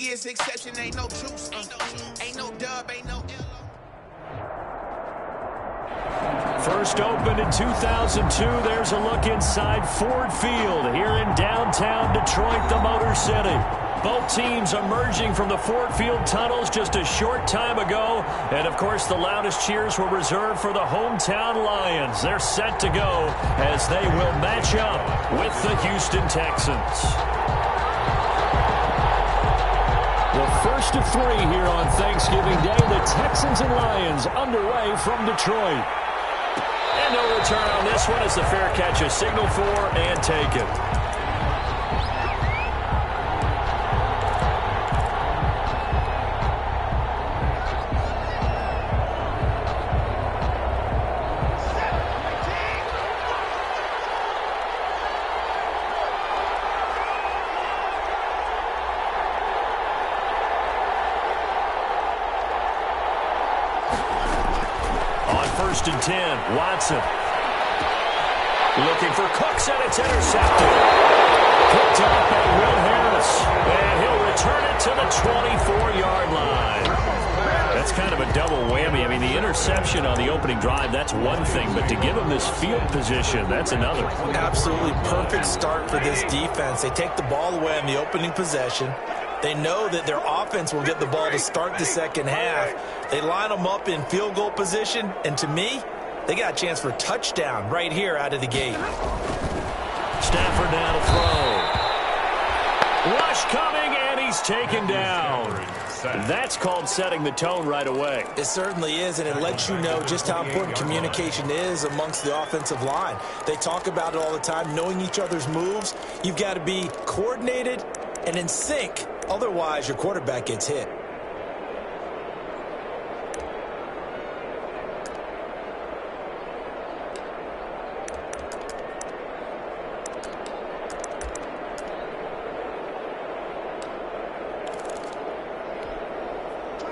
biggest exception, ain't no truce. Ain't no dub, ain't no First opened in 2002, there's a look inside Ford Field here in downtown Detroit, the Motor City. Both teams emerging from the Ford Field tunnels just a short time ago. And, of course, the loudest cheers were reserved for the hometown Lions. They're set to go as they will match up with the Houston Texans. The first of three here on Thanksgiving Day. The Texans and Lions underway from Detroit. And no return on this one as the fair catch is signaled for and taken. First and 10, Watson. Looking for Cooks, and it's intercepted. Picked up by Will Harris. And he'll return it to the 24-yard line. That's kind of a double whammy. I mean, the interception on the opening drive, that's one thing. But to give him this field position, that's another. Absolutely perfect start for this defense. They take the ball away on the opening possession. They know that their offense will get the ball to start the second half. They line them up in field goal position, and to me, they got a chance for a touchdown right here out of the gate. Stafford now to throw. Rush coming, and he's taken down. That's called setting the tone right away. It certainly is, and it lets you know just how important communication is amongst the offensive line. They talk about it all the time, knowing each other's moves. You've got to be coordinated and in sync. Otherwise, your quarterback gets hit.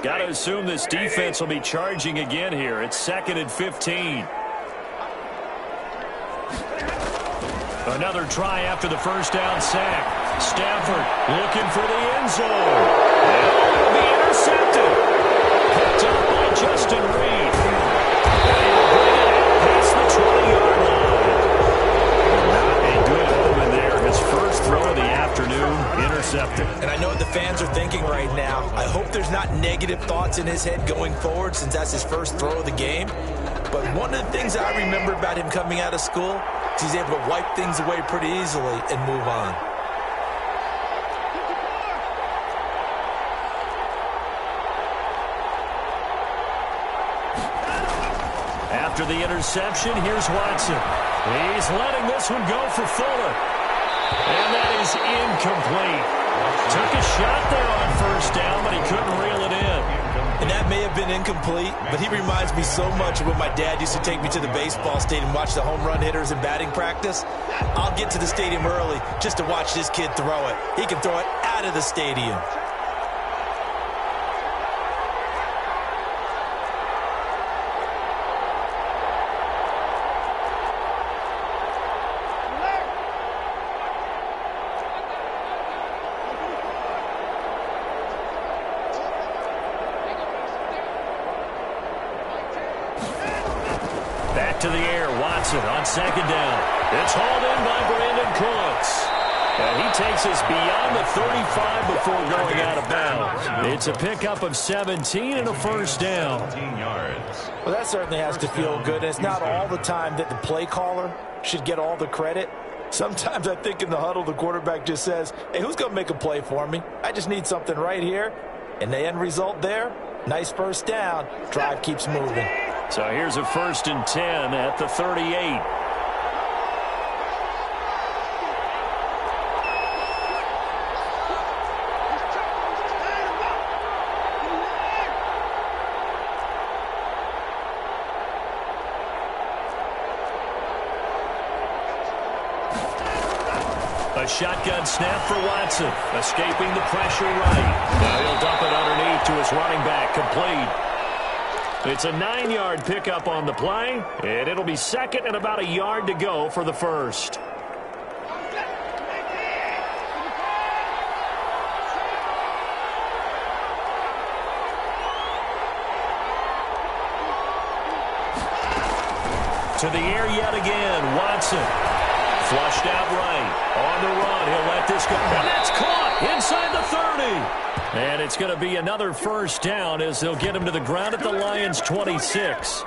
Got to assume this defense will be charging again here. It's 2nd and 15. Another try after the first down sack. Stafford looking for the end zone. And it'll be intercepted. Picked up by Justin Reed. And he'll bring it out past the 20-yard line. Not a good omen there. His first throw of the afternoon, intercepted. And I know what the fans are thinking right now. I hope there's not negative thoughts in his head going forward since that's his first throw of the game. But one of the things I remember about him coming out of school is he's able to wipe things away pretty easily and move on. After the interception, here's Watson. He's letting this one go for Fuller. And that is incomplete. Took a shot there on first down, but he couldn't reel it in. And that may have been incomplete, but he reminds me so much of when my dad used to take me to the baseball stadium and watch the home run hitters in batting practice. I'll get to the stadium early just to watch this kid throw it. He can throw it out of the stadium. Back to the air, Watson on second down. It's hauled in by Brandon Cooks. And he takes us beyond the 35 before going out of bounds. It's a pickup of 17 and a first down. Well, that certainly has to feel good. It's not all the time that the play caller should get all the credit. Sometimes I think in the huddle, the quarterback just says, hey, who's going to make a play for me? I just need something right here. And the end result there, nice first down. Drive keeps moving. So here's a 1st and 10 at the 38. A shotgun snap for Watson, escaping the pressure right. Now he'll dump it underneath to his running back, complete. It's a 9-yard pickup on the play, and it'll be 2nd and about a yard to go for the first. To the air yet again. Watson. Flushed out right. On the run. He'll let this go. And that's caught inside the 30. And it's going to be another first down as they'll get him to the ground at the Lions' 26.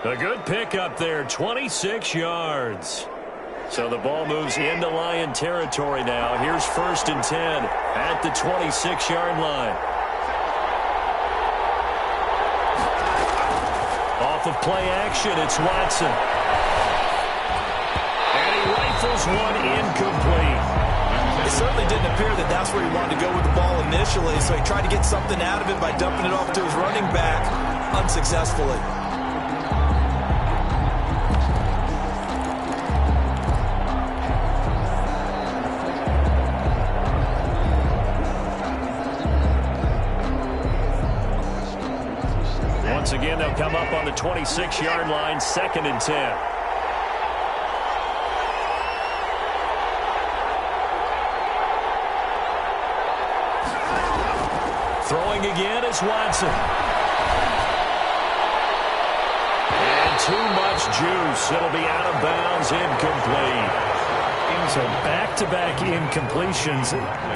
A good pickup there. 26 yards. So the ball moves into Lion territory now. Here's 1st and 10 at the 26-yard line. Off of play action, it's Watson. And he rifles one incomplete. It certainly didn't appear that that's where he wanted to go with the ball initially, so he tried to get something out of it by dumping it off to his running back unsuccessfully. Once again, they'll come up on the 26-yard line, 2nd and 10. Throwing again is Watson. And too much juice. It'll be out of bounds, incomplete. So back-to-back incompletions.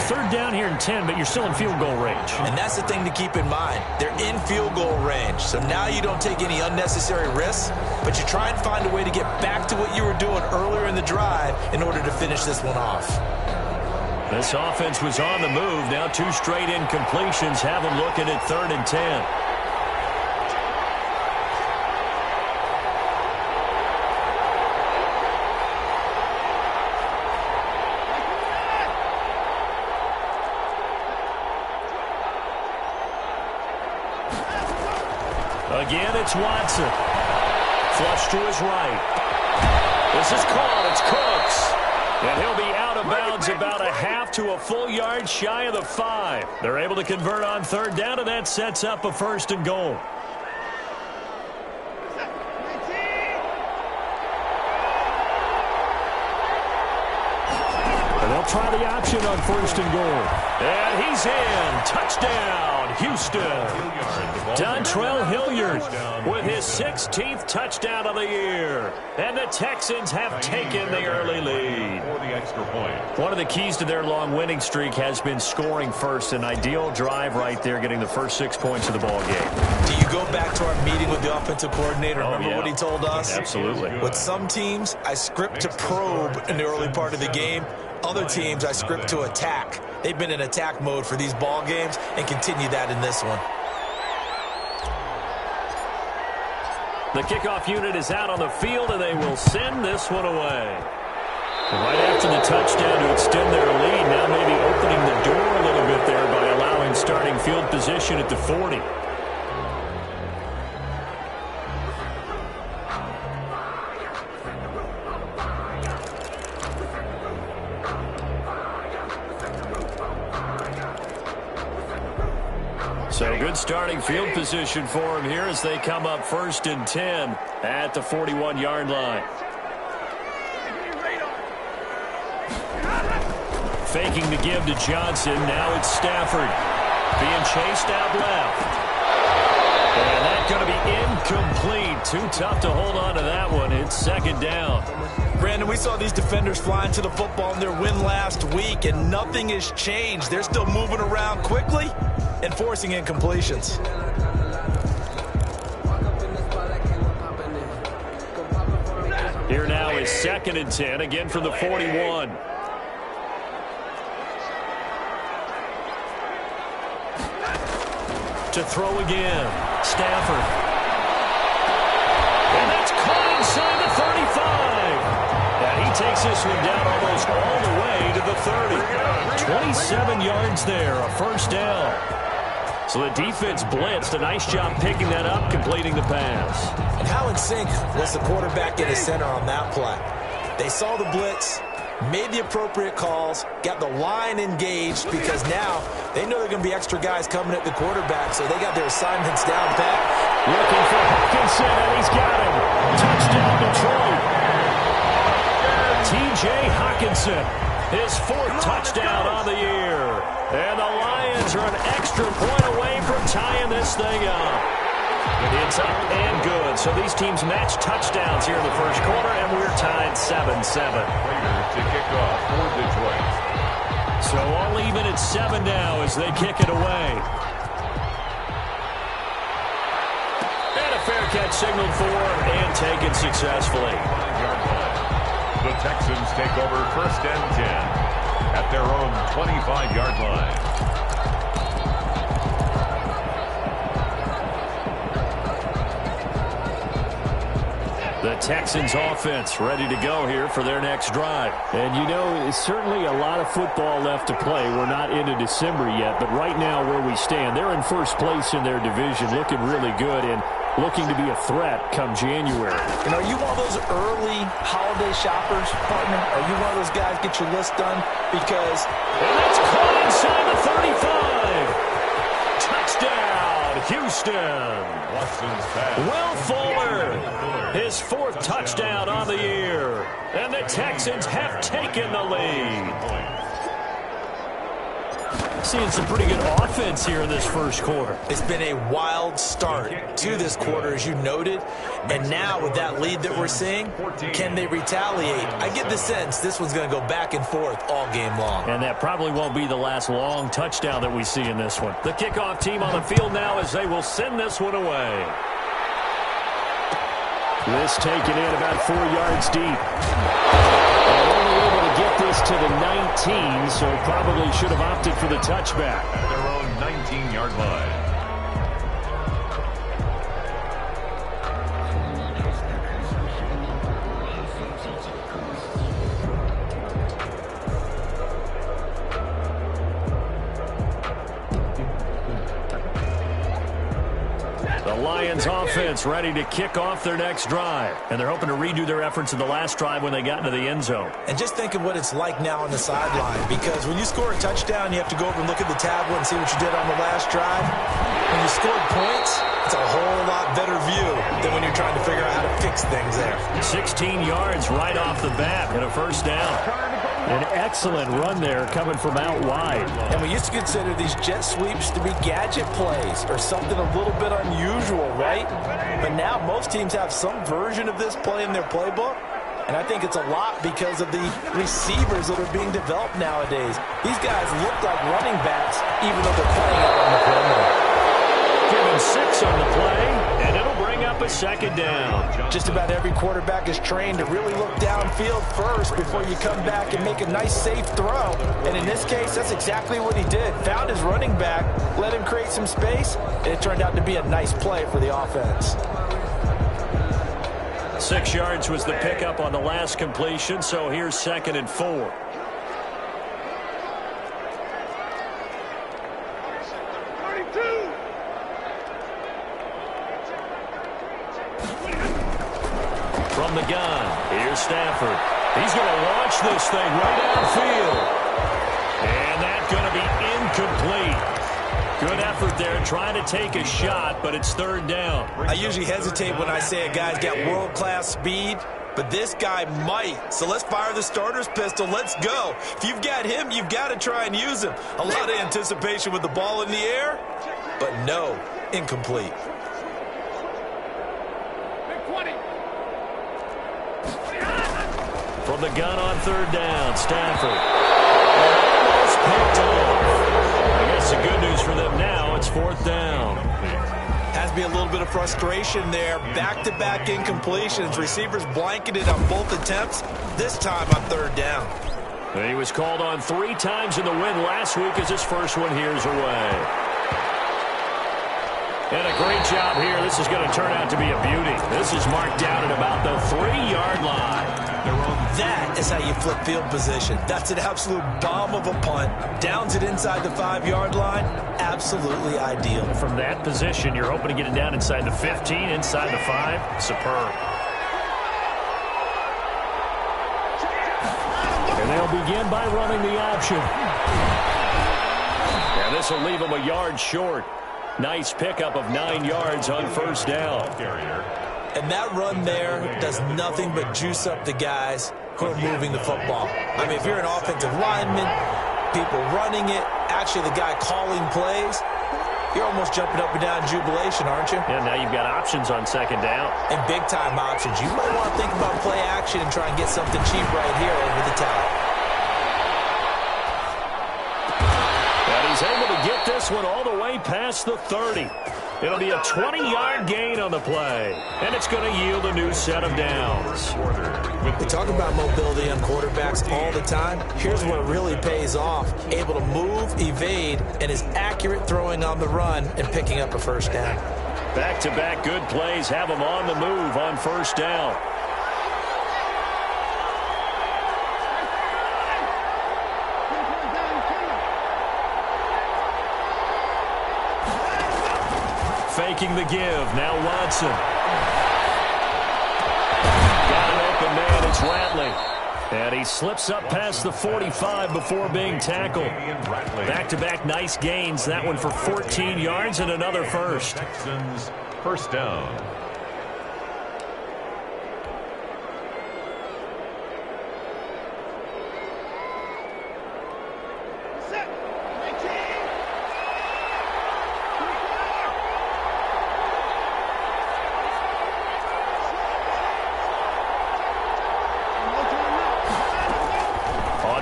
3rd down here and 10, but you're still in field goal range. And that's the thing to keep in mind. They're in field goal range. So now you don't take any unnecessary risks, but you try and find a way to get back to what you were doing earlier in the drive in order to finish this one off. This offense was on the move. Now 2 straight incompletions have them looking at 3rd and 10. Again, it's Watson. Flush to his right. This is caught. It's Cooks. And he'll be out of bounds about a half to a full yard shy of the 5. They're able to convert on 3rd down, and that sets up a 1st and goal. And they'll try the option on 1st and goal. And he's in. Touchdown, Houston. Dontrell Hilliard with his 16th touchdown of the year. And the Texans have taken the early lead. One of the keys to their long winning streak has been scoring first. An ideal drive right there, getting the first 6 points of the ball game. Do you go back to our meeting with the offensive coordinator? Remember what he told us? Absolutely. With some teams, I script to probe in the early part of the game. Other teams, I script to attack. They've been in attack mode for these ball games and continue that in this one. The kickoff unit is out on the field, and they will send this one away. Right after the touchdown to extend their lead, now maybe opening the door a little bit there by allowing starting field position at the 40. So good starting field position for him here as they come up 1st and 10 at the 41-yard line. Faking the give to Johnson. Now it's Stafford being chased out left. And that's going to be incomplete. Too tough to hold on to that one. It's 2nd down. Brandon, we saw these defenders flying to the football in their win last week, and nothing has changed. They're still moving around quickly and forcing incompletions. Here now is 2nd and 10, again from the 41. To throw again, Stafford. And that's caught inside the 35. And he takes this one down almost all the way to the 30. 27 yards there, a 1st down. So the defense blitzed. A nice job picking that up, completing the pass. And how in sync was the quarterback in the center on that play? They saw the blitz, made the appropriate calls, got the line engaged, because now they know there are going to be extra guys coming at the quarterback, so they got their assignments down pat. Looking for Hawkinson, and he's got him. Touchdown, Detroit. T.J. Hawkinson, his 4th touchdown on the year. And the Lions are an extra point away from tying this thing up. It's up and good. So these teams match touchdowns here in the first quarter, and we're tied 7-7. Raiders to kick off for Detroit. So all even at 7 now as they kick it away. And a fair catch signaled for and taken successfully. The Texans take over 1st and 10 at their own 25-yard line. The Texans offense ready to go here for their next drive. And you know, it's certainly a lot of football left to play. We're not into December yet, but right now where we stand, they're in first place in their division, looking really good and looking to be a threat come January. And are you one of those early holiday shoppers, partner? Are you one of those guys get your list done? Because... And that's caught inside the 35. Touchdown, Houston. Watson's pass. Will Fuller, his 4th touchdown on the year. And the Texans have taken the lead. Seeing some pretty good offense here in this first quarter. It's been a wild start to this quarter, as you noted. And now with that lead that we're seeing, can they retaliate? I get the sense this one's going to go back and forth all game long. And that probably won't be the last long touchdown that we see in this one. The kickoff team on the field now as they will send this one away. This taken in about 4 yards deep. And only able to get this to the 19, so probably should have opted for the touchback. At their own 19-yard line. The Lions offense ready to kick off their next drive. And they're hoping to redo their efforts in the last drive when they got into the end zone. And just think of what it's like now on the sideline, because when you score a touchdown, you have to go over and look at the tablet and see what you did on the last drive. When you scored points, it's a whole lot better view than when you're trying to figure out how to fix things there. 16 yards right off the bat and a first down. An excellent run there coming from out wide. And we used to consider these jet sweeps to be gadget plays or something a little bit unusual, right? But now most teams have some version of this play in their playbook. And I think it's a lot because of the receivers that are being developed nowadays. These guys look like running backs even though they're playing out on the perimeter. Given 6 on the play, and it'll bring up a second down. Just about every quarterback is trained to really look downfield first before you come back and make a nice, safe throw. And in this case, that's exactly what he did. Found his running back, let him create some space, and it turned out to be a nice play for the offense. 6 yards was the pickup on the last completion, so here's 2nd and 4. From the gun, here's Stafford. He's going to launch this thing right downfield. And that's going to be incomplete. Good effort there, trying to take a shot, but it's 3rd down. I usually hesitate when I say a guy's got world-class speed, but this guy might. So let's fire the starter's pistol. Let's go. If you've got him, you've got to try and use him. A lot of anticipation with the ball in the air, but no, incomplete. From the gun on 3rd down, Stafford. Almost picked off. I guess the good news for them now, it's 4th down. Has to be a little bit of frustration there. Back-to-back incompletions. Receivers blanketed on both attempts, this time on 3rd down. He was called on 3 times in the win last week as his first one here's away. And a great job here. This is going to turn out to be a beauty. This is marked down at about the 3-yard line. That is how you flip field position. That's an absolute bomb of a punt. Downs it inside the 5-yard line. Absolutely ideal. From that position, you're hoping to get it down inside the 15, inside the 5. Superb. And they'll begin by running the option. And this will leave them a yard short. Nice pickup of 9 yards on 1st down. And that run there does nothing but juice up the guys who are moving the football. I mean, if you're an offensive lineman, people running it, actually the guy calling plays, You're almost jumping up and down in jubilation, aren't you? Yeah, now you've got options on second down. And big-time options. You might want to think about play action and try and get something cheap right here over the top. And he's able to get this one all the way past the 30. It'll be a 20-yard gain on the play, and it's going to yield a new set of downs. We talk about mobility on quarterbacks all the time. Here's what really pays off. Able to move, evade, and is accurate throwing on the run and picking up a first down. Back-to-back good plays have them on the move on first down. Faking the give. Now Watson. Got an open man. It's Ratley. And he slips up past the 45 before being tackled. Back-to-back nice gains. That one for 14 yards and another first. Texans first down.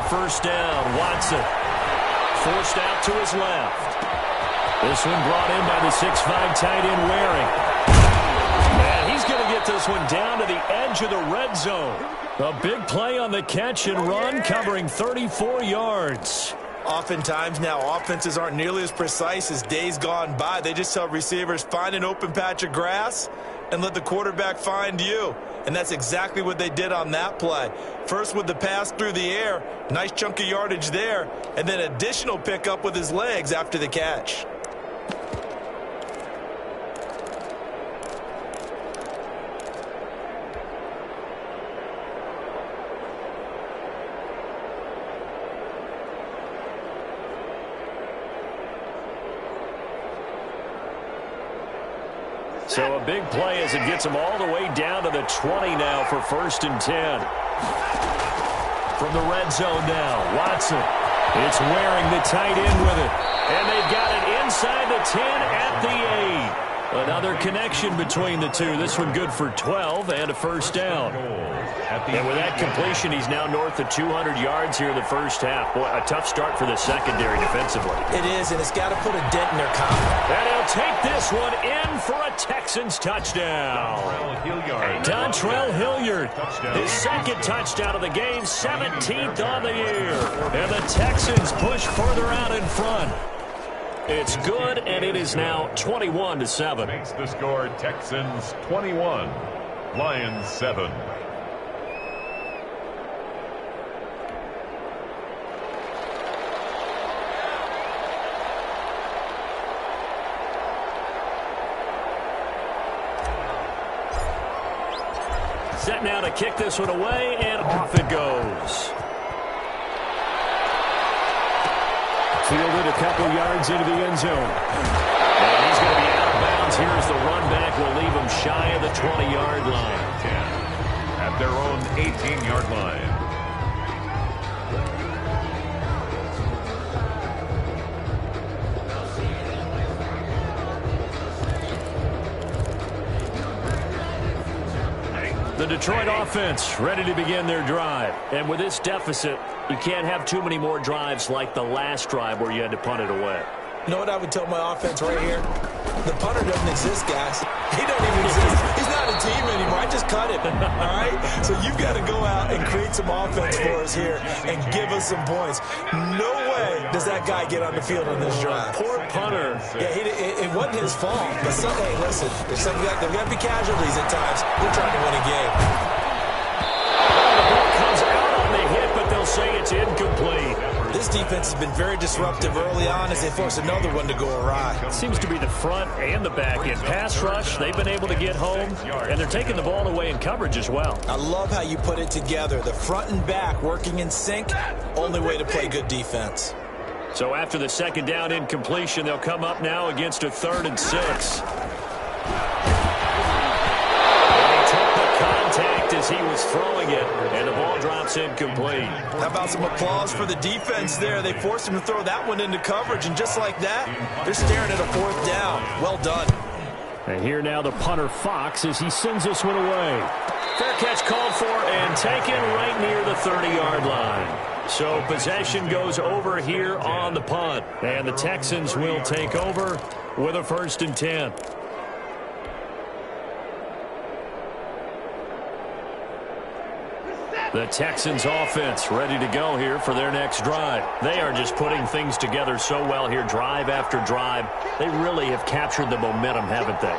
First down, Watson. Forced out to his left. This one brought in by the 6'5" tight end Waring. And he's going to get this one down to the edge of the red zone. A big play on the catch and run, covering 34 yards. Oftentimes now, offenses aren't nearly as precise as days gone by. They just tell receivers, find an open patch of grass and let the quarterback find you. And that's exactly what they did on that play. First with the pass through the air, nice chunk of yardage there, and then additional pickup with his legs after the catch. So a big play as it gets them all the way down to the 20 now for 1st and 10. From the red zone now, Watson. It's Waring the tight end with it. And they've got it inside the 10 at the 8. Another connection between the two. This one good for 12 and a first down. And with that completion, he's now north of 200 yards here in the first half. Boy, a tough start for the secondary defensively. It is, and it's got to put a dent in their confidence. And he'll take this one in for a Texans touchdown. Dontrell Hilliard, his second touchdown of the game, 17th on the year. And the Texans push further out in front. It's good, and it is now 21-7. Makes the score Texans 21, Lions 7. Set now to kick this one away, and off it goes. Fielded a couple yards into the end zone. And he's going to be out of bounds. Here's the run back. Will leave him shy of the 20-yard line. 10 at their own 18-yard line. The Detroit offense ready to begin their drive. And with this deficit, you can't have too many more drives like the last drive where you had to punt it away. You know what I would tell my offense right here? The punter doesn't exist, guys. He doesn't even exist. He's not a team anymore. I just cut him, all right? So you've got to go out and create some offense for us here and give us some points. No way does that guy get on the field on this drive. Poor punter. Yeah, it wasn't his fault. But hey, listen, there's got to be casualties at times. We're trying to win a game. The ball comes out on the hit, but they'll say it's incomplete. This defense has been very disruptive early on as they force another one to go awry. It seems to be the front and the back end. Pass rush, they've been able to get home, and they're taking the ball away in coverage as well. I love how you put it together. The front and back working in sync, only way to play good defense. So after the second down incompletion, they'll come up now against a 3rd and 6. And he took the contact as as he was throwing it, and the ball drops incomplete. How about some applause for the defense there? They forced him to throw that one into coverage, and just like that, they're staring at a 4th down. Well done. And here now the punter, Fox, as he sends this one away. Fair catch called for and taken right near the 30-yard line. So possession goes over here on the punt. And the Texans will take over with a 1st and 10. The Texans offense ready to go here for their next drive. They are just putting things together so well here, drive after drive. They really have captured the momentum, haven't they?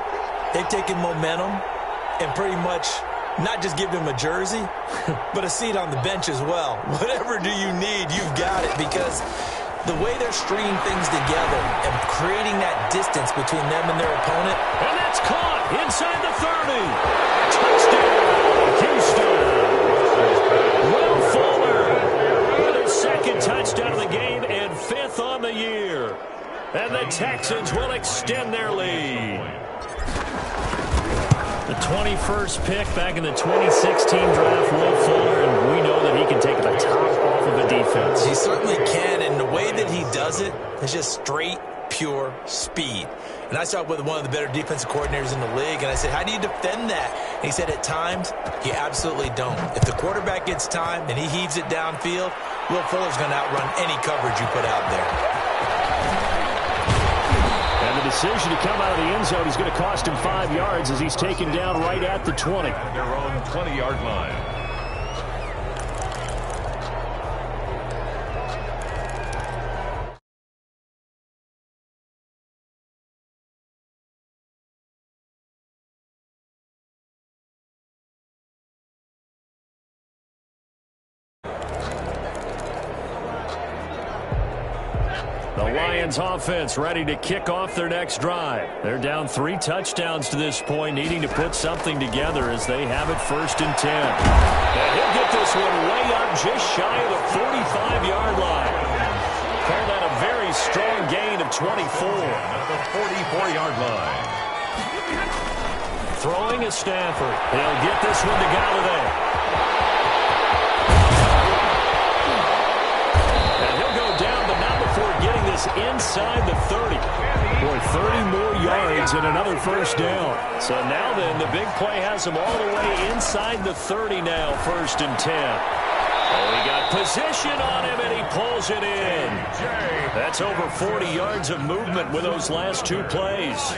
They've taken momentum and pretty much not just give him a jersey, but a seat on the bench as well. Whatever do you need, you've got it, because the way they're stringing things together and creating that distance between them and their opponent. And that's caught inside the 30. Touchdown, Houston. Will Fuller with his 2nd touchdown of the game and 5th on the year. And the Texans will extend their lead. The 21st pick back in the 2016 draft, Will Fuller, and we know that he can take the top off of a defense. He certainly can, and the way that he does it is just straight, pure speed. And I started with one of the better defensive coordinators in the league, and I said, how do you defend that? And he said, at times, you absolutely don't. If the quarterback gets time and he heaves it downfield, Will Fuller's going to outrun any coverage you put out there. And the decision to come out of the end zone is going to cost him 5 yards as he's taken down right at the 20. Their own 20-yard line. The Lions offense ready to kick off their next drive. They're down 3 touchdowns to this point, needing to put something together as they have it 1st and 10. And he'll get this one way up just shy of the 45-yard line. Call that a very strong gain of 24. At the 44-yard line. Throwing is Stafford. He'll get this one to Galladay. Getting this inside the 30. Boy, 30 more yards and another 1st down. So now then, the big play has him all the way inside the 30 now, 1st and 10. Oh, he got position on him, and he pulls it in. That's over 40 yards of movement with those last 2 plays.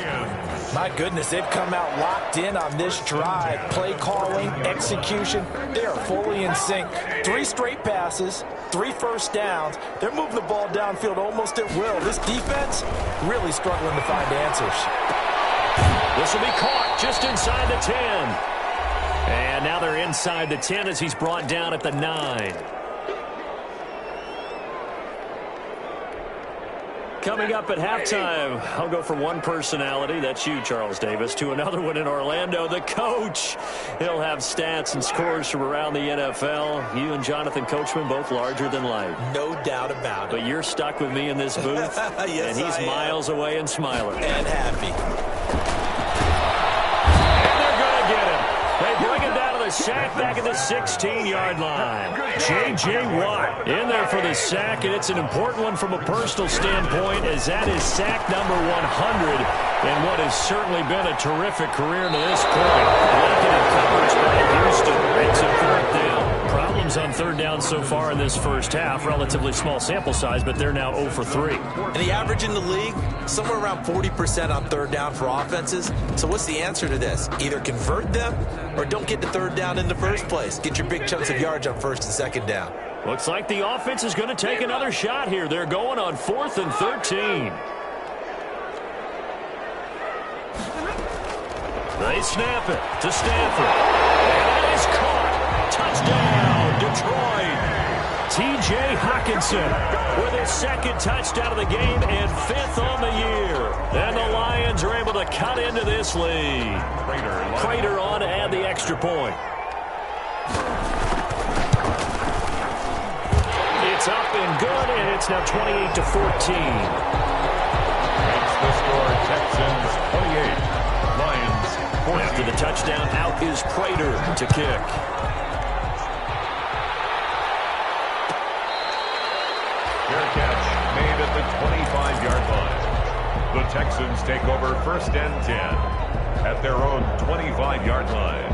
My goodness, they've come out locked in on this drive. Play calling, execution, they are fully in sync. 3 straight passes, 3 first downs. They're moving the ball downfield almost at will. This defense really struggling to find answers. This will be caught just inside the 10. And now they're inside the 10 as he's brought down at the 9. Coming up at halftime, I'll go from one personality, that's you, Charles Davis, to another one in Orlando, the coach. He'll have stats and scores from around the NFL. You and Jonathan Coachman, both larger than life. No doubt about it. But you're stuck with me in this booth, yes, and he's miles away and smiling. And happy. And they're going to get him. They bring him down to the sack back at the 16-yard line. J.J. Watt in there for the sack, and it's an important one from a personal standpoint, as that is sack number 100 in what has certainly been a terrific career to this point. Blanketed coverage by Houston. Makes it 4th down. Problems on 3rd down so far in this first half. Relatively small sample size, but they're now 0 for 3. And the average in the league, somewhere around 40% on 3rd down for offenses. So what's the answer to this? Either convert them or don't get to 3rd down in the first place. Get your big chunks of yards on 1st and 2nd down. Looks like the offense is going to take another shot here. They're going on 4th and 13. They snap it to Stafford. And that is caught. Touchdown, Detroit. T.J. Hockenson with his 2nd touchdown of the game and 5th on the year. And the Lions are able to cut into this lead. Prater on to add the extra point. It's up and good, and it's now 28-14. Makes the score Texans 28, Lions point. After the touchdown, out is Prater to kick. Fair catch made at the 25-yard line. The Texans take over 1st and 10 at their own 25-yard line.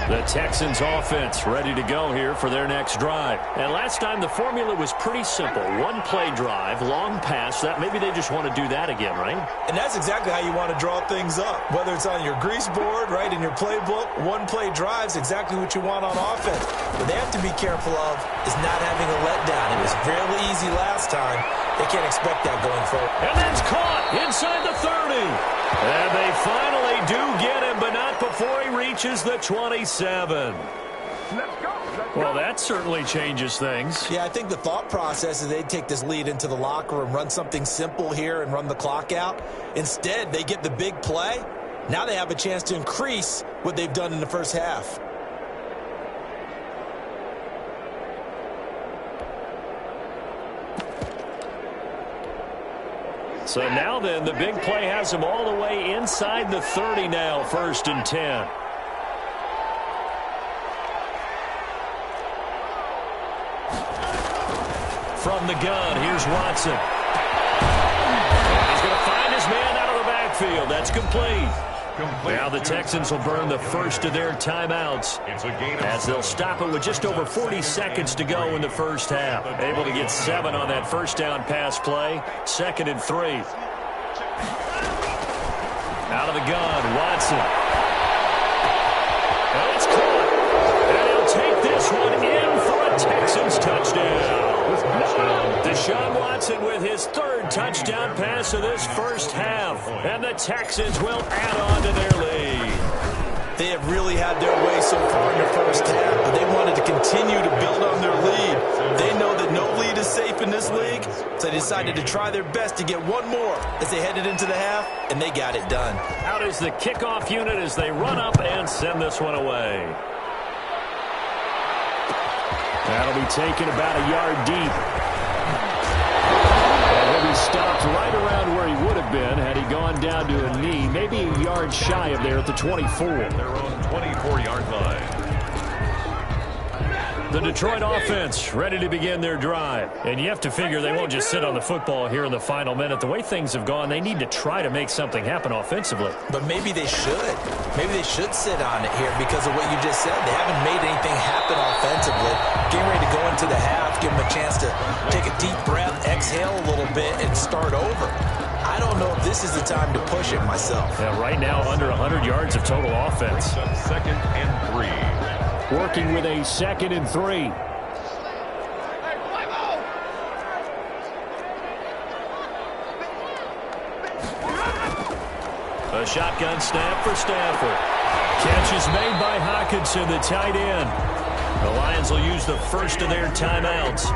The Texans offense ready to go here for their next drive. And last time the formula was pretty simple. One play drive, long pass. That maybe they just want to do that again, right? And that's exactly how you want to draw things up. Whether it's on your grease board, right, in your playbook, one play drive's exactly what you want on offense. What they have to be careful of is not having a letdown. It was fairly easy last time. They can't expect that going forward. And that's caught inside the 30. And they finally do get him, but not before he reaches the 27. Well, that certainly changes things. Yeah, I think the thought process is they'd take this lead into the locker room, run something simple here and run the clock out. Instead, they get the big play. Now they have a chance to increase what they've done in the first half. So now then, the big play has him all the way inside the 30 now, 1st and 10. From the gun, here's Watson. And he's going to find his man out of the backfield. That's complete. Now the Texans will burn the first of their timeouts as they'll stop it with just over 40 seconds to go in the first half. Able to get 7 on that first down pass play. 2nd and 3. Out of the gun, Watson. And it's caught. And he'll take this one in for a Texans touchdown. Deshaun Watson with his 3rd touchdown pass of this first half. And the Texans will add on to their lead. They have really had their way so far in the first half, but they wanted to continue to build on their lead. They know that no lead is safe in this league, so they decided to try their best to get one more as they headed into the half, and they got it done. Out is the kickoff unit as they run up and send this one away. That'll be taken about a yard deep. And he'll be stopped right around where he would have been had he gone down to a knee, maybe a yard shy of there at the 24. Their own 24-yard line. The Detroit offense ready to begin their drive. And you have to figure they won't just sit on the football here in the final minute. The way things have gone, they need to try to make something happen offensively. But maybe they should. Maybe they should sit on it here because of what you just said. They haven't made anything happen offensively. Getting ready to go into the half, give them a chance to take a deep breath, exhale a little bit, and start over. I don't know if this is the time to push it myself. Yeah, right now, under 100 yards of total offense. 2nd and 3. Working with a 2nd and 3. A shotgun snap for Stafford. Catch is made by Hockenson, the tight end. The Lions will use the first of their timeouts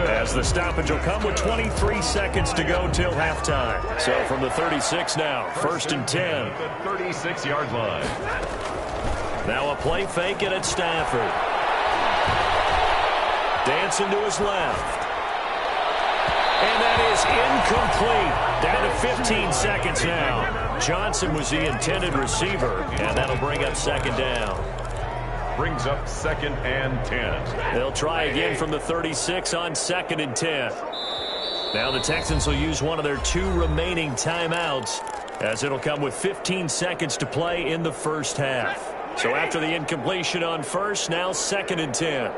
as the stoppage will come with 23 seconds to go till halftime. So from the 36 now, 1st and 10. The 36-yard line. Now a play fake and it's Stafford. Dancing to his left. And that is incomplete. Down to 15 seconds now. Johnson was the intended receiver, and that'll bring up 2nd down. Brings up 2nd and 10. They'll try again from the 36 on 2nd and 10. Now the Texans will use one of their 2 remaining timeouts as it'll come with 15 seconds to play in the first half. So after the incompletion on first, now 2nd and 10.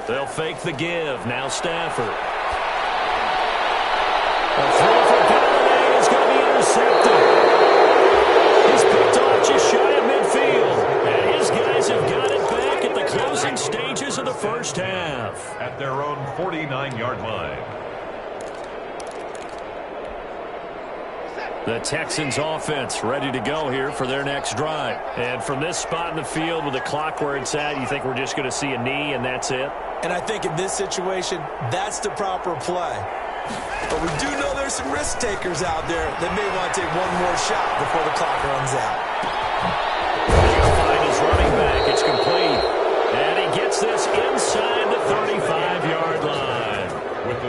They'll fake the give. Now Stafford. A throw for Galladay is going to be intercepted. He's picked off just shy of midfield. And his guys have got it back at the closing stages of the first half. At their own 49-yard line. The Texans offense ready to go here for their next drive. And from this spot in the field with the clock where it's at, you think we're just going to see a knee and that's it? And I think in this situation, that's the proper play. But we do know there's some risk takers out there that may want to take one more shot before the clock runs out. He'll find his running back. It's complete. And he gets this inside the 35-yard line.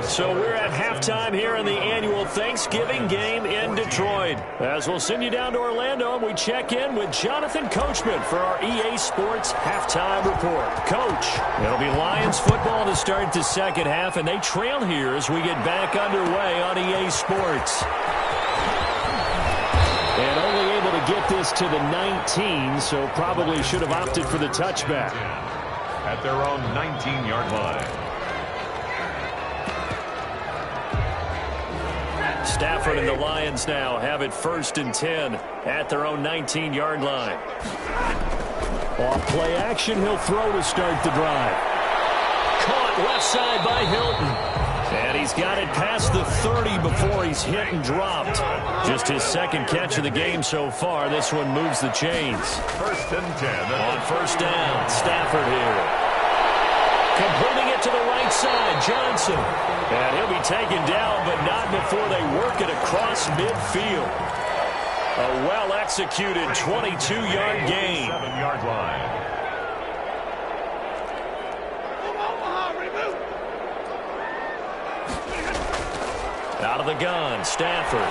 So we're at halftime here in the annual Thanksgiving game in Detroit. As we'll send you down to Orlando, we check in with Jonathan Coachman for our EA Sports Halftime Report. Coach, it'll be Lions football to start the second half, and they trail here as we get back underway on EA Sports. And only able to get this to the 19, so probably should have opted for the touchback. At their own 19-yard line. Stafford and the Lions now have it 1st and 10 at their own 19-yard line. Off play action, he'll throw to start the drive. Caught left side by Hilton. And he's got it past the 30 before he's hit and dropped. Just his second catch of the game so far. This one moves the chains. 1st and 10. On 1st down, Stafford here. Completing it to the right side, Johnson. And he'll be taken down, but not before they work it across midfield. A well-executed 22-yard gain. 7-yard line. Out of the gun, Stafford.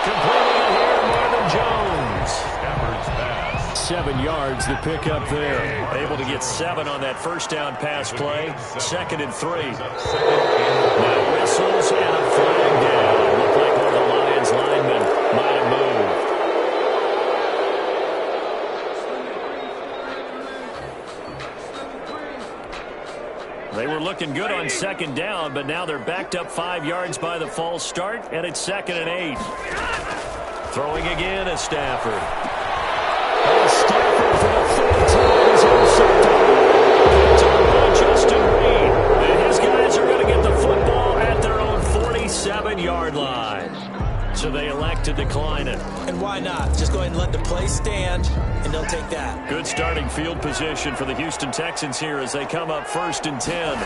Completing it here, Marvin Jones. Stafford's pass. 7 yards, the pickup there. Able to get 7 on that 1st down pass play. 2nd and 3. Now whistles and a flag down. Looked like one of the Lions linemen might have moved. They were looking good on 2nd down, but now they're backed up 5 yards by the false start, and it's 2nd and 8. Throwing again is Stafford. And Stafford for the 3rd time is intercepted. By Justin Reed. And his guys are going to get the football at their own 47-yard line. So they elect to decline it. And why not? Just go ahead and let the play stand, and they'll take that. Good starting field position for the Houston Texans here as they come up 1st and 10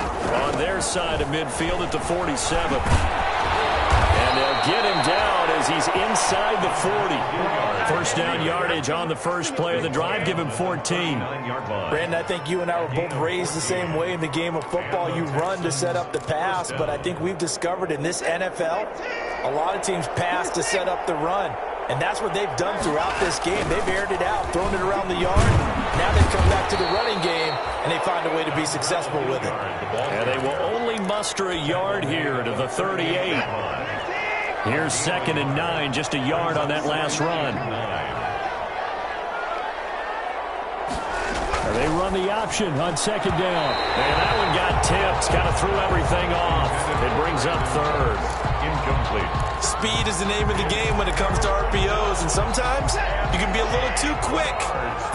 on their side of midfield at the 47. And they'll get him down as he's inside the 40. 1st down yardage on the first play of the drive. Give him 14. Brandon, I think you and I were both raised the same way in the game of football. You run to set up the pass, but I think we've discovered in this NFL, a lot of teams pass to set up the run. And that's what they've done throughout this game. They've aired it out, thrown it around the yard. Now they've come back to the running game, and they find a way to be successful with it. And they will only muster a yard here to the 38. Here's 2nd and 9, just a yard on that last run. And they run the option on 2nd down. And that one got tipped, kind of threw everything off. It brings up 3rd. Incomplete. Speed is the name of the game when it comes to RPOs, and sometimes you can be a little too quick,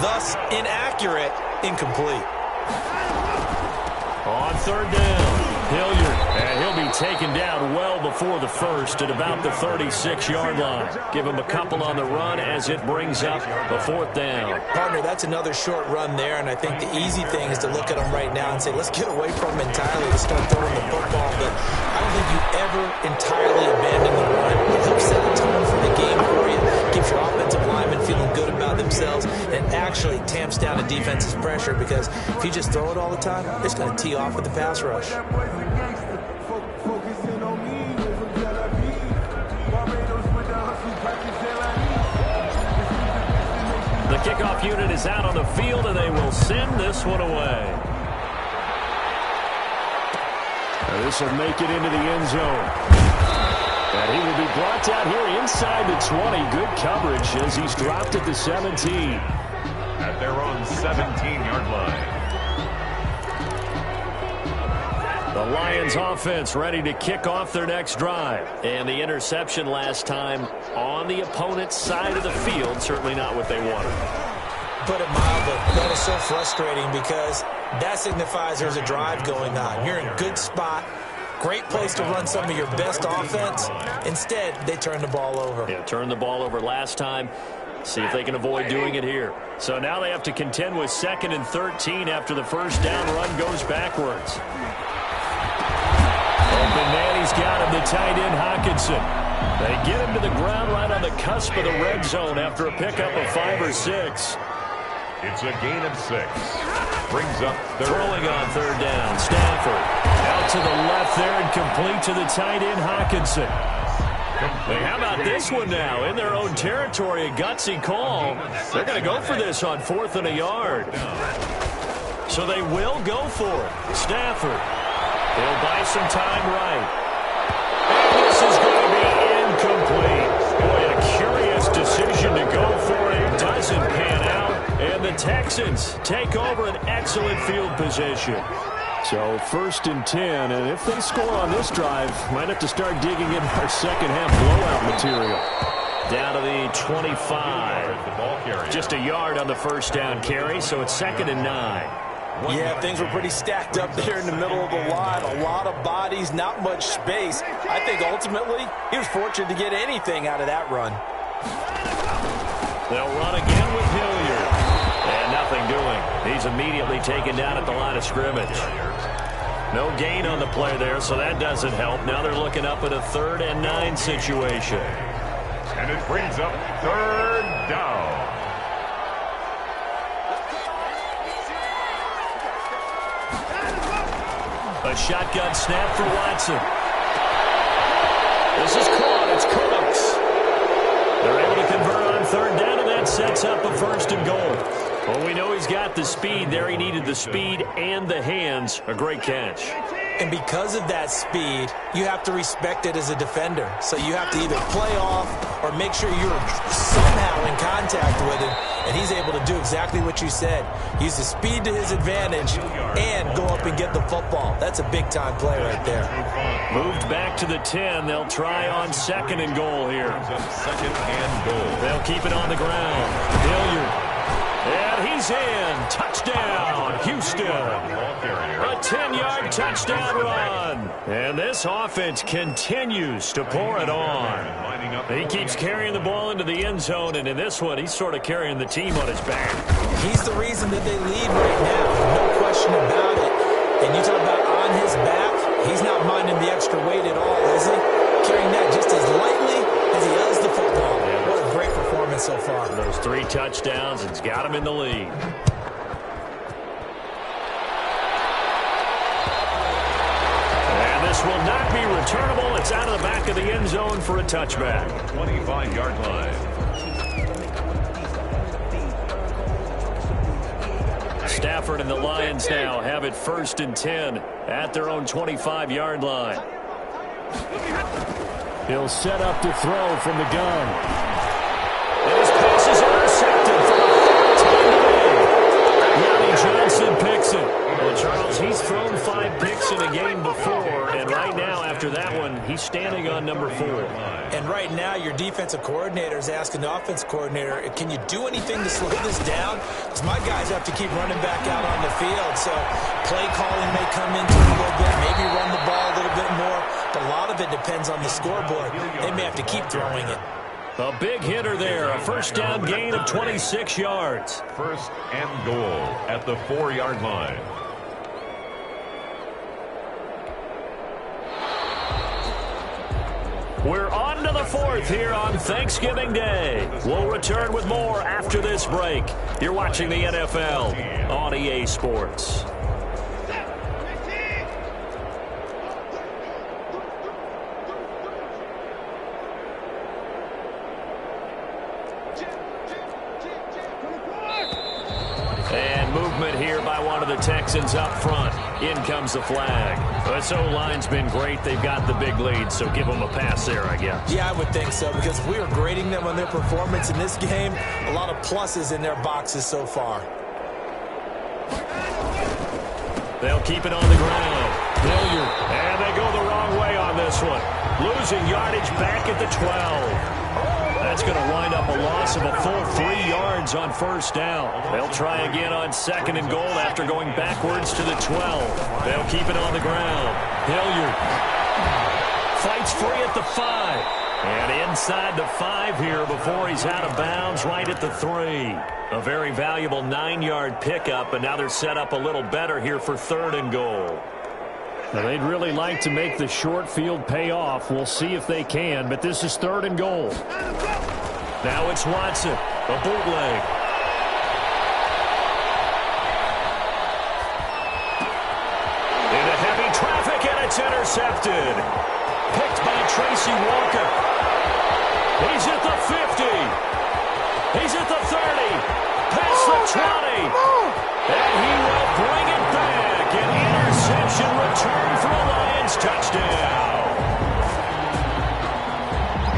thus inaccurate, incomplete. On 3rd down, Hilliard, and he'll be taken down well before the 1st at about the 36-yard line. Give him a couple on the run as it brings up a 4th down. Partner, that's another short run there, and I think the easy thing is to look at him right now and say, let's get away from him entirely to start throwing the football. But I don't think you ever entirely abandon the run. It helps set the tone for the game for you, keeps your offensive linemen feeling good about themselves, and actually tamps down a defense's pressure, because if you just throw it all the time, it's going to tee off with the pass rush. The kickoff unit is out on the field, and they will send this one away. This will make it into the end zone. And he will be brought down here inside the 20. Good coverage as he's dropped at the 17. At their own 17-yard line. The Lions offense ready to kick off their next drive. And the interception last time on the opponent's side of the field. Certainly not what they wanted. Put it mildly, that is so frustrating because that signifies there's a drive going on. You're in a good spot. Great place to run some of your best offense. Instead, they turn the ball over. Yeah, turned the ball over last time. See if they can avoid doing it here. So now they have to contend with 2nd and 13 after the first down run goes backwards. Open man, he's got him, the tight end Hawkinson. They get him to the ground right on the cusp of the red zone after a pickup of 5 or 6. It's a gain of 6. Brings up third. Throwing on 3rd down, Stafford. Out to the left there and complete to the tight end Hawkinson. Hey, how about this one now? In their own territory, a gutsy call. They're going to go for this on 4th and a yard. So they will go for it. Stafford. He'll buy some time right. And this is going to be incomplete. Boy, a curious decision to go for it. Doesn't pan out. And the Texans take over an excellent field position. So 1st and 10, and if they score on this drive, might have to start digging in our second-half blowout material. Down to the 25. Just a yard on the first down carry, so it's 2nd and 9. Yeah, things were pretty stacked up there in the middle of the line. A lot of bodies, not much space. I think ultimately he was fortunate to get anything out of that run. They'll run again with Hilliard. And nothing doing. He's immediately taken down at the line of scrimmage. No gain on the play there, so that doesn't help. Now they're looking up at a 3rd and 9 situation. And it brings up 3rd down. A shotgun snap for Watson. This is caught. It's Cooks. They're able to convert on 3rd down, and that sets up a 1st and goal. Well, we know he's got the speed there. He needed the speed and the hands. A great catch. And because of that speed, you have to respect it as a defender. So you have to either play off or make sure you're somehow in contact with him. And he's able to do exactly what you said. Use the speed to his advantage and go up and get the football. That's a big-time play right there. Moved back to the 10. They'll try on 2nd and goal here. 2nd and goal. They'll keep it on the ground. Hilliard. And he's in. Touchdown, Houston. A 10-yard touchdown run. And this offense continues to pour it on. He keeps carrying the ball into the end zone, and in this one, he's sort of carrying the team on his back. He's the reason that they lead right now. No question about it. And you talk about on his back, he's not minding the extra weight at all, is he? Carrying that just as lightly as he does the football. What a great performance so far. Those 3 touchdowns, it's got him in the lead. And this will not be returnable. It's out of the back of the end zone for a touchback. 25-yard line. Stafford and the Lions now have it 1st and 10 at their own 25-yard line. He'll set up to throw from the gun. And his pass is intercepted for the 4th time today. Yanni Johnson picks it. Well, Charles, he's thrown 5 picks in a game before, and right now, after that one, he's standing on number 4. And right now, your defensive coordinator is asking the offense coordinator, can you do anything to slow this down? Because my guys have to keep running back out on the field, so play calling may come into it a little bit, maybe run the ball a little bit more, but a lot of it depends on the scoreboard. They may have to keep throwing it. A big hitter there, a first down gain of 26 yards. 1st and goal at the 4-yard line. We're on to the 4th here on Thanksgiving Day. We'll return with more after this break. You're watching the NFL on EA Sports. And movement here by one of the Texans up front. In comes the flag. This O-line's been great. They've got the big lead, so give them a pass there, I guess. Yeah, I would think so, because if we were grading them on their performance in this game, a lot of pluses in their boxes so far. They'll keep it on the ground. Hilliard. And they go the wrong way on this one. Losing yardage back at the 12. That's going to wind up a loss of a full 3 yards on first down. They'll try again on second and goal after going backwards to the 12. They'll keep it on the ground. Hilliard fights free at the 5. And inside the 5 here before he's out of bounds right at the 3. A very valuable 9-yard pickup, and now they're set up a little better here for third and goal. Now they'd really like to make the short field pay off. We'll see if they can, but this is third and goal. Now it's Watson, a bootleg. Into heavy traffic, and it's intercepted. Picked by Tracy Walker. He's at the 50. He's at the 30. Past the 20. And he will bring it back. An interception return for a Lions touchdown.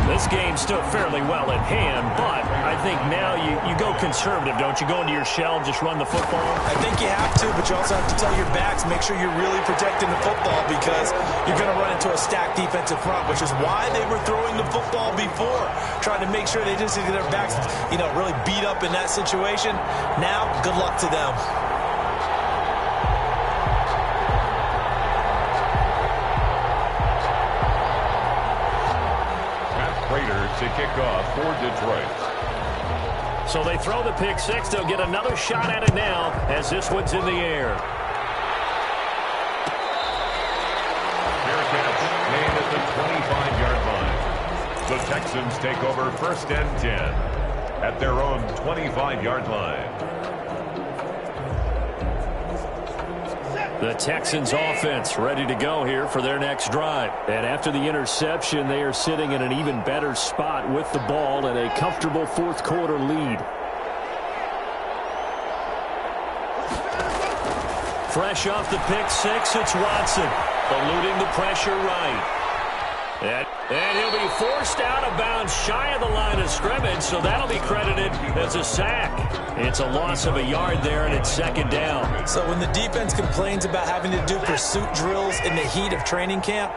This game's still fairly well in hand, but I think now you go conservative, don't you? Go into your shell and just run the football? I think you have to, but you also have to tell your backs, make sure you're really protecting the football because you're going to run into a stacked defensive front, which is why they were throwing the football before, trying to make sure they just get their backs, really beat up in that situation. Now, good luck to them. To kick off for Detroit. So they throw the pick six. They'll get another shot at it now as this one's in the air. Fair catch made at the 25-yard line. The Texans take over first and 10 at their own 25-yard line. The Texans offense ready to go here for their next drive. And after the interception, they are sitting in an even better spot with the ball and a comfortable fourth quarter lead. Fresh off the pick six, it's Watson, eluding the pressure right. And he'll be forced out of bounds shy of the line of scrimmage, so that'll be credited as a sack. It's a loss of a yard there, and it's second down. So when the defense complains about having to do pursuit drills in the heat of training camp,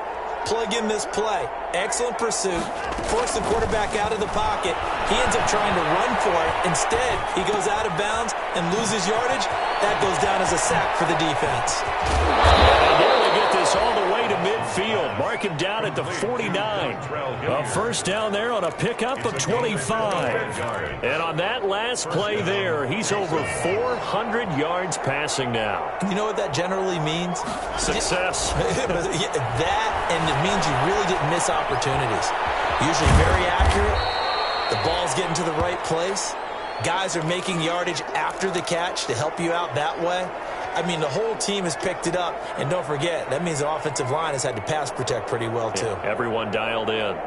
plug in this play. Excellent pursuit. Force the quarterback out of the pocket. He ends up trying to run for it. Instead, he goes out of bounds and loses yardage. That goes down as a sack for the defense. They nearly get this all the way to midfield. Mark him down at the 49. A first down there on a pickup of 25. And on that last play there, he's over 400 yards passing now. You know what that generally means? Success. That, and it means you really didn't miss opportunities. Usually very accurate. The ball's getting to the right place. Guys are making yardage after the catch to help you out that way. I mean, the whole team has picked it up. And don't forget, that means the offensive line has had to pass protect pretty well, too. Yeah, everyone dialed in.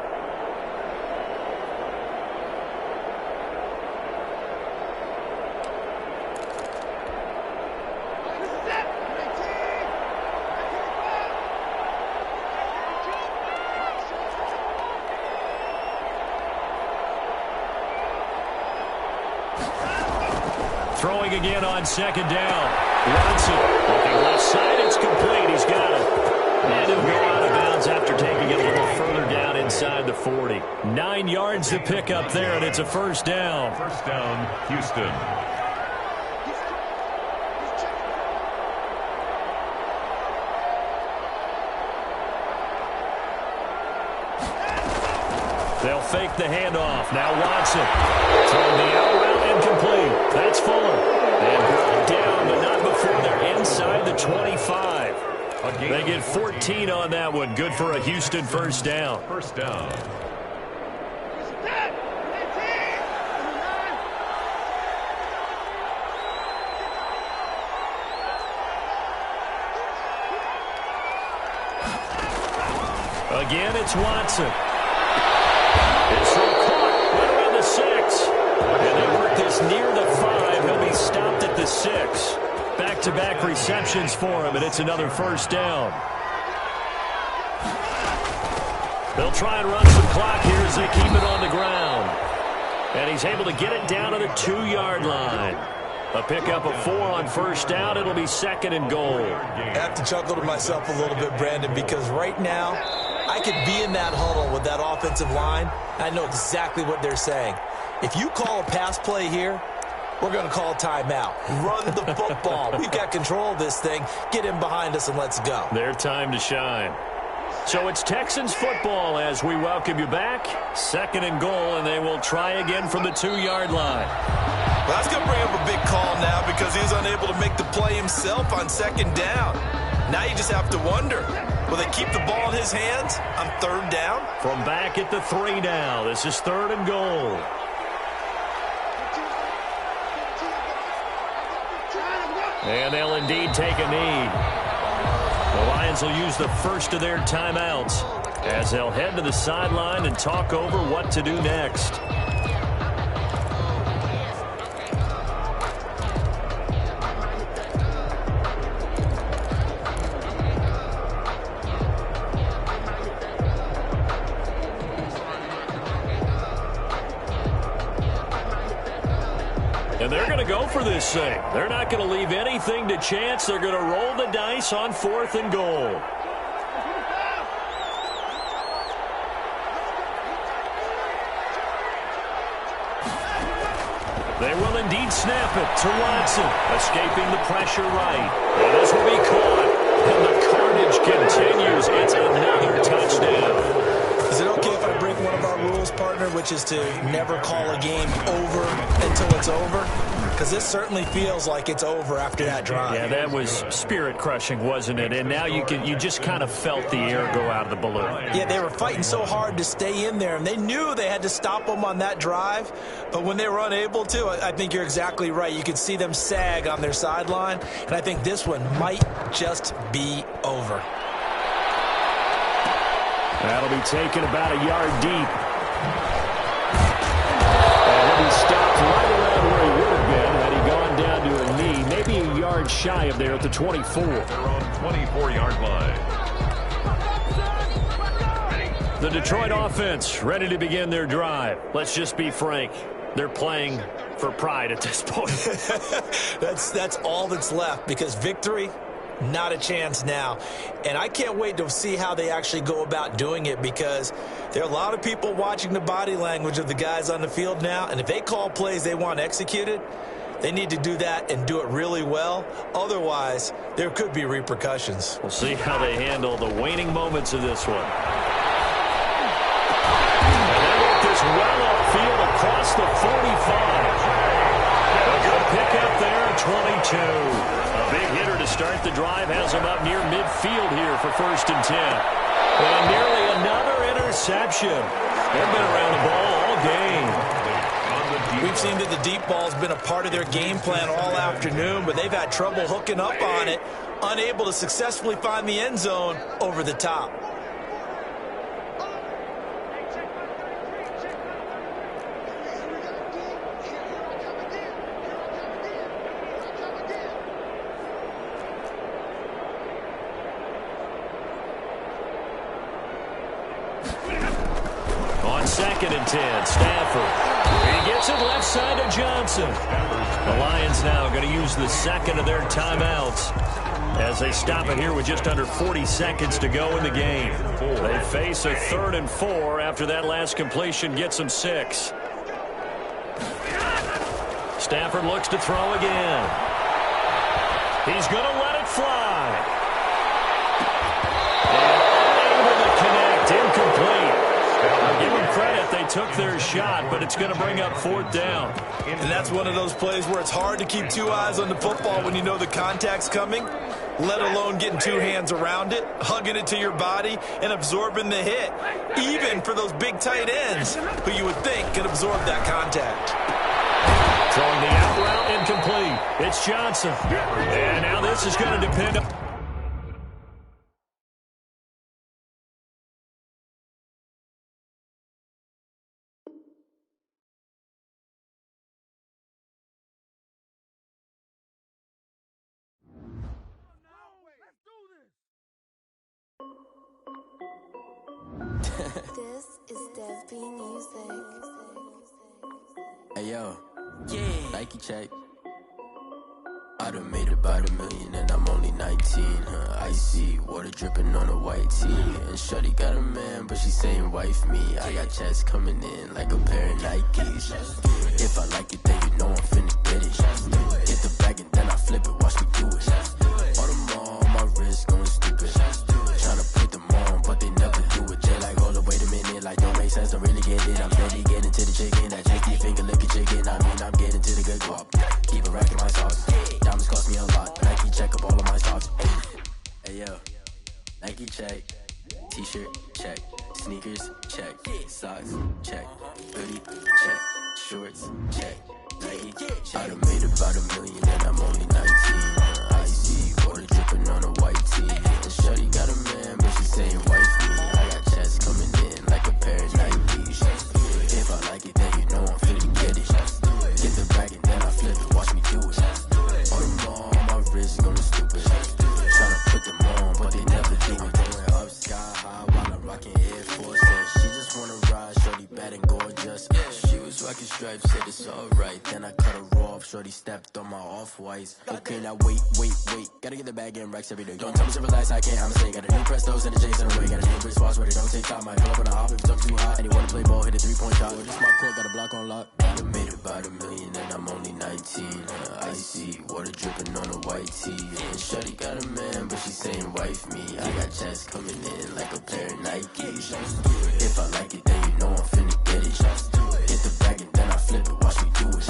Throwing again on second down. Watson looking left side. It's complete. He's got it. And he'll go out of bounds after taking it a little further down inside the 40. 9 yards to pick up there, and it's a first down. First down, Houston. They'll fake the handoff. Now Watson. Throwing the out route incomplete. That's Fuller. And brought down, but not before they're inside the 25. They get 14 on that one. Good for a Houston first down. First down. Again, it's Watson. It's caught right around the 6. And they work this near the 5. He'll be stopped at the 6. Back-to-back receptions for him, and it's another first down. They'll try and run some clock here as they keep it on the ground. And he's able to get it down to the 2-yard line. A pickup of 4 on first down. It'll be second and goal. I have to chuckle to myself a little bit, Brandon, because right now I could be in that huddle with that offensive line, and I know exactly what they're saying. If you call a pass play here, we're going to call a timeout. Run the football. We've got control of this thing. Get him behind us and let's go. Their time to shine. So it's Texans football as we welcome you back. 2nd and goal, and they will try again from the 2-yard line. Well, that's going to bring up a big call now because he was unable to make the play himself on 2nd down. Now you just have to wonder, will they keep the ball in his hands on 3rd down? From back at the 3 now, this is 3rd and goal. And they'll indeed take a knee. The Lions will use the first of their timeouts as they'll head to the sideline and talk over what to do next. And they're going to go for this thing. They're not going to leave anything to chance. They're going to roll the dice on 4th and goal. They will indeed snap it to Watson, escaping the pressure right. And this will be caught. And the carnage continues. It's another touchdown. Is it okay if I break one of our rules, partner, which is to never call a game over until it's over? Because this certainly feels like it's over after that drive. Yeah, that was spirit-crushing, wasn't it? And now you just kind of felt the air go out of the balloon. Yeah, they were fighting so hard to stay in there, and they knew they had to stop them on that drive. But when they were unable to, I think you're exactly right. You could see them sag on their sideline, and I think this one might just be over. That'll be taken about a yard deep. And he'll be stopped right around where he would have been had he gone down to a knee, maybe a yard shy of there at the 24. Their own 24-yard line. The Detroit offense ready to begin their drive. Let's just be frank. They're playing for pride at this point. That's all that's left because victory, not a chance now. And I can't wait to see how they actually go about doing it because there are a lot of people watching the body language of the guys on the field now. And if they call plays they want executed, they need to do that and do it really well. Otherwise, there could be repercussions. We'll see how they handle the waning moments of this one. And they get this well upfield across the 45. A good pickup there, 22. A big hitter to start the drive has him up near midfield here for 1st and 10. And nearly another interception. They've been around the ball all game. We've seen that the deep ball's been a part of their game plan all afternoon, but they've had trouble hooking up on it, unable to successfully find the end zone over the top. On 2nd and 10, Stafford. He gets it left side to Johnson. The Lions now going to use the 2nd of their timeouts as they stop it here with just under 40 seconds to go in the game. They face a 3rd and 4 after that last completion gets them 6. Stafford looks to throw again. He's going to let it fly. And unable to connect, incomplete. I'll give them credit. They took their shot, but it's going to bring up 4th down. And that's one of those plays where it's hard to keep 2 eyes on the football when you know the contact's coming, let alone getting 2 hands around it, hugging it to your body, and absorbing the hit, even for those big tight ends who you would think can absorb that contact. Throwing the out route incomplete. It's Johnson. And now this is going to depend on... This is Dev B Music. Hey yo, Nike check. I done made about $1 million and I'm only 19. Icy water dripping on a white tee. And shorty got a man, but she saying wife me. I got checks coming in like a pair of Nikes. If I like it, then you know I'm finna get it. Get the bag and then I flip it, watch me do it. All them on my wrist going stupid. Tryna put them on, but they never do it. Jay like, hold up, wait a minute, like don't make sense, don't really get it. I'm steady getting to the chicken, that chicky finger licking chicken. I mean, I'm getting to the good guap. Keep it racking my sauce. Diamonds cost me a lot. Nike check up all of my stocks. Hey yo, Nike check. T-shirt check. Sneakers check. Socks check. Hoodie check. Shorts check. Nike. I done made about $1 million and I'm only 19. Icy water dripping on a white tee. And shorty got a man, but she saying wife me. I got checks coming in like a pair of Nikes. If I like it, then you know I'm finna get it. Get the bag and then I flip it, watch me do it. All them on my wrist going stupid. Tryna put them on, but they never do it. Going up sky high while I'm rocking Air Forces. She just wanna ride, shorty bad and gorgeous. She was rocking stripes, said it's alright. Then I cut her off, shorty stepped on my off-whites. Okay, now wait. Gotta get the bag and racks every day. Don't tell me to relax, I can't, I'ma say. Got a new Prestos and a J's in the way. Got a new wrist watch, but it don't take time. I pull up on a hop if it's up too hot. And you wanna play ball, hit a 3-point shot. With this my court, got a block on lock. I done made about $1 million and I'm only 19. Icy water dripping on a white tee. And shorty got a man, but she saying wife me. I got checks coming in like a pair of Nikes. If I like it, then you know I'm finna get it. Hit the bag and then I flip it, watch me do it.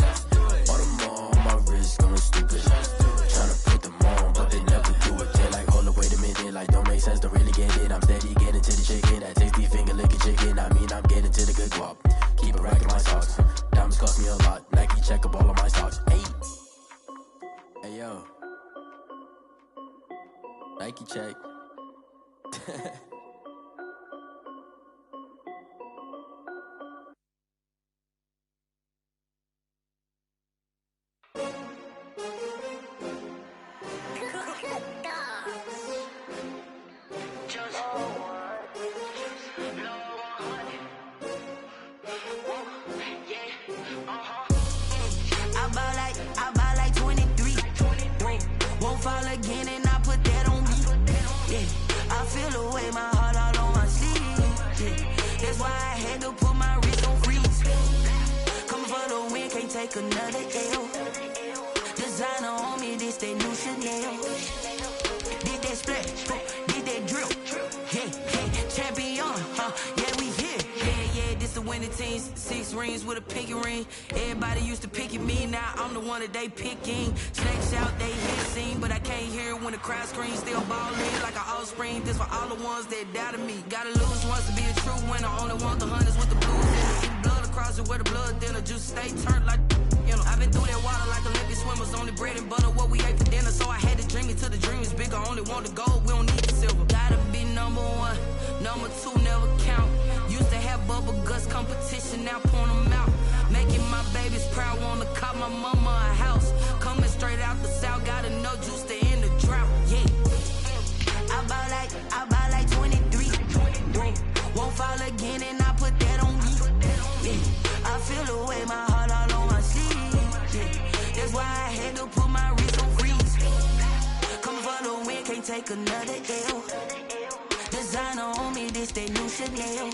All them on my wrist going stupid. Tryna put them on, but they never do it. They like, hold up, wait a minute, like don't make sense, don't really get it. I'm steady getting to the chicken, that tasty finger licking chicken. I mean, I'm getting to the good guap. Keep it racking my socks. Diamonds cost me a lot. Nike check up all of my stocks. Hey yo, Nike check. I buy like 23. Won't fall again and I put that on me. Yeah, I feel the way, my heart all on my sleeve. Yeah, that's why I had to put my wrist on freeze. Coming for the win, can't take another L. Designer on me, this that new Chanel. Did that splash, did that drill. Yeah, champion, yeah, we here. Yeah, this the winning teams. 6 rings with a pinky ring. Everybody used to picking me, now I'm the one that they picking. Snakes out, they hit scene, but I can't hear it when the crowd screams. Still ballin' like an offspring. This for all the ones that doubted me. Gotta lose once to be a true winner. Only want the hunters with the blues in it. Eat blood across it where the blood thinner. Juice stay turned like, you know. I've been through that water like Olympic swimmers. Only bread and butter, what we ate for dinner. So I had to dream it till the dream is bigger. Only want the gold, we don't need the silver. Gotta be number 1, number 2 never count. Used to have bubble guts competition, now point them out. Making my babies proud, wanna cop my mama a house. Coming straight out the south, gotta know juice to end the drought. Yeah, I buy like 23. Won't fall again and I put that on me. Yeah, I feel the way, my heart all on my sleeve. Yeah, that's why I had to put my wrist on freeze. Coming for the win, can't take another L. Designer on me, this that new Chanel.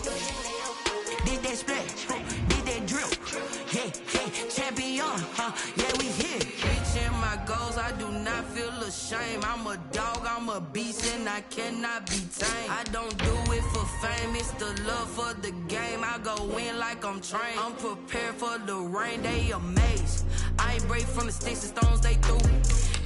Did that splash, did that drill. Yeah, champion, yeah, we here. Reaching my goals, I do not feel ashamed. I'm a dog, I'm a beast, and I cannot be tamed. I don't do it for fame, it's the love for the game. I go in like I'm trained. I'm prepared for the rain, they amazed. I ain't break from the sticks and stones they threw.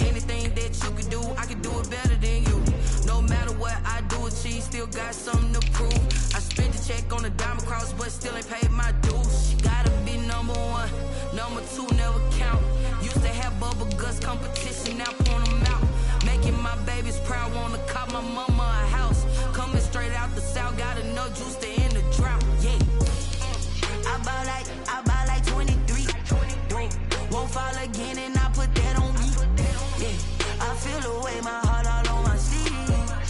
Anything that you can do, I can do it better than you. No matter what I do, achieve, still got something to prove. I spent the check on the diamond cross, but still ain't paid my dues. Gotta be number 1, number 2 never count. Used to have bubble guts competition, now point them out. Making my babies proud, wanna cop my mama a house. Coming straight out the south, gotta know juice to end the drought. Yeah, I buy like 23. Won't fall again and I put that on me. Yeah, I feel the way, my heart all on my sleeve.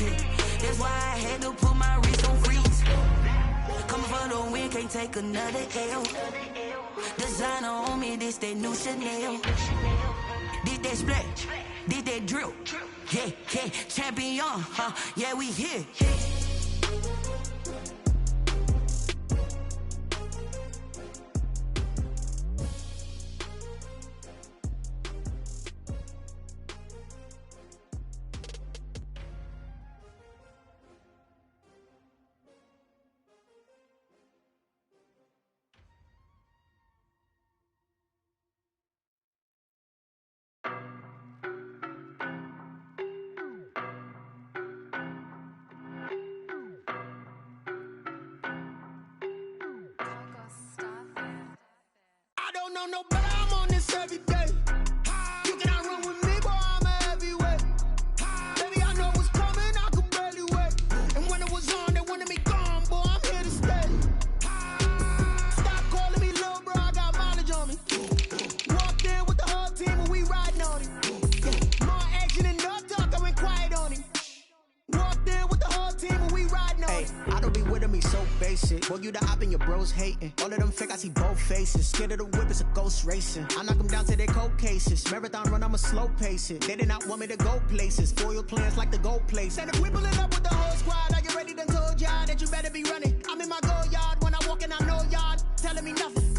Yeah, that's why I had to put my wrist on freeze. Coming for the win, can't take another L. Designer on me, this that new Chanel. Did that splash, did that drill. Yeah, yeah, champion, yeah, we here. No, no, but I'm on this every day. You cannot run with me, boy, I'm a heavyweight. Baby, I know what's coming, I could barely wait. And when it was on, they wanted me gone, boy, I'm here to stay. Stop calling me little bro, I got mileage on me. Walked in with the whole team and we riding on him. Yeah. More action and no talk, I went quiet on him. Walked in with the whole team and we riding on him. I don't be with me so basic. Boy, you the op and your bros hating. All of them fake, I see both faces. Scared of the whip, it's a ghost racing. I knock them down to their cold cases. Marathon run, I'ma slow pace it. They did not want me to go places. Foil plans like the gold place. And if we pulling up with the whole squad, are you ready? Done told y'all that you better be running. I'm in my go yard when I walk in, I know y'all telling me nothing.